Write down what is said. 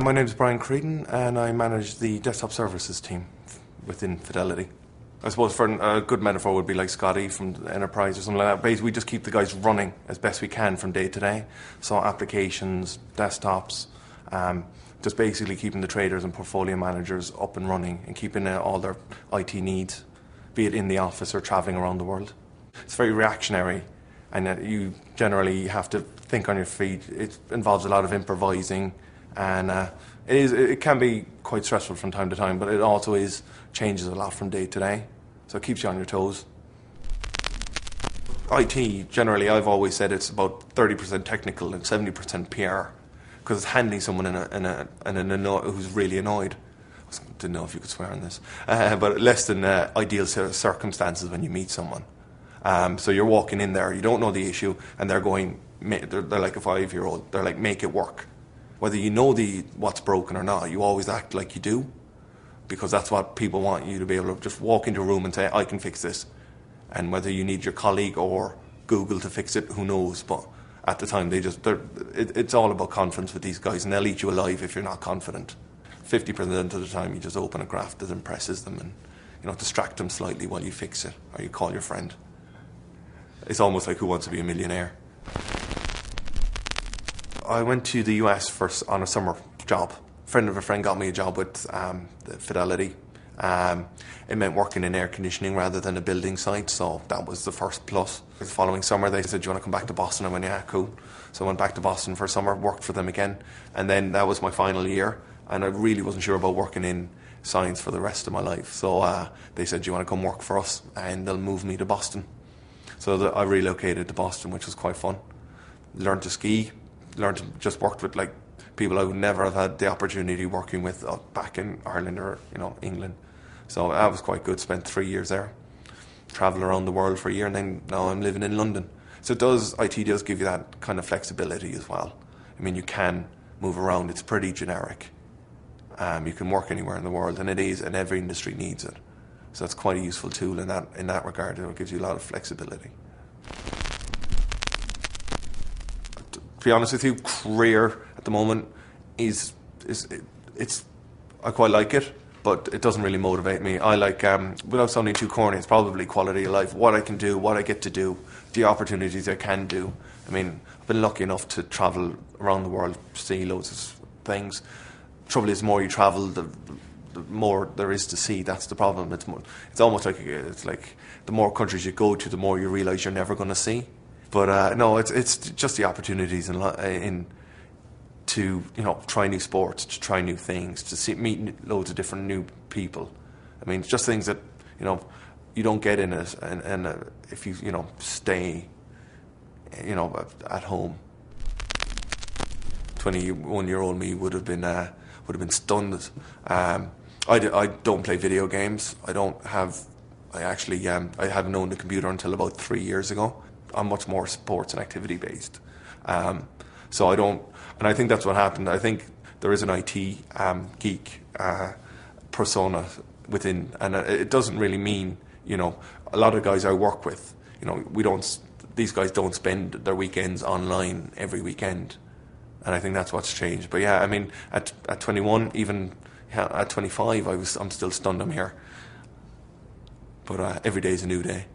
My name is Brian Creedon and I manage the desktop services team within Fidelity. I suppose for a good metaphor would be like Scotty from Enterprise or something like that. Basically, we just keep the guys running as best we can from day to day. So applications, desktops, just basically keeping the traders and portfolio managers up and running and keeping all their IT needs, be it in the office or traveling around the world. It's very reactionary, and you generally have to think on your feet. It involves a lot of improvising, and it can be quite stressful from time to time, but it also changes a lot from day to day, so it keeps you on your toes. IT, generally, I've always said it's about 30% technical and 70% PR, because it's handling someone who's really annoyed. I didn't know if you could swear on this, but less than ideal circumstances when you meet someone. So you're walking in there, you don't know the issue, and they're like a 5-year-old. They're like, make it work. Whether you know what's broken or not, you always act like you do, because that's what people want you to be able to just walk into a room and say, I can fix this. And whether you need your colleague or Google to fix it, who knows? But at the time, it's all about confidence with these guys, and they'll eat you alive if you're not confident. 50% of the time, you just open a graph that impresses them and distract them slightly while you fix it, or you call your friend. It's almost like Who Wants to Be a Millionaire? I went to the US on a summer job. A friend of a friend got me a job with Fidelity. It meant working in air conditioning rather than a building site, so that was the first plus. The following summer they said, do you want to come back to Boston? I went, yeah, cool. So I went back to Boston for a summer, worked for them again, and then that was my final year, and I really wasn't sure about working in science for the rest of my life. So they said, do you want to come work for us? And they'll move me to Boston. So I relocated to Boston, which was quite fun. Learned to ski, just worked with like people I would never have had the opportunity working with back in Ireland or England. So that was quite good. Spent 3 years there, travelled around the world for a year, and then now I'm living in London. So IT does give you that kind of flexibility as well. I mean, you can move around. It's pretty generic. You can work anywhere in the world, and it is, and every industry needs it. So it's quite a useful tool in that regard. It gives you a lot of flexibility. To be honest with you, career at the moment I quite like it, but it doesn't really motivate me. I like, without sounding too corny, it's probably quality of life, what I can do, what I get to do, the opportunities I can do. I mean, I've been lucky enough to travel around the world, see loads of things. Trouble is, the more you travel, the more there is to see. That's the problem. It's almost like the more countries you go to, the more you realise you're never going to see. But no, it's just the opportunities to try new sports, to try new things, to meet loads of different new people. I mean, it's just things that you don't get in it, and if you stay at home. 21-year-old me would have been stunned. I don't play video games. I hadn't owned a computer until about 3 years ago. I'm much more sports and activity based. So I don't, and I think that's what happened. I think there is an IT geek persona within, and it doesn't really mean, a lot of guys I work with, these guys don't spend their weekends online every weekend. And I think that's what's changed. But yeah, I mean, at 21, even at 25, I'm still stunned I'm here. But every day is a new day.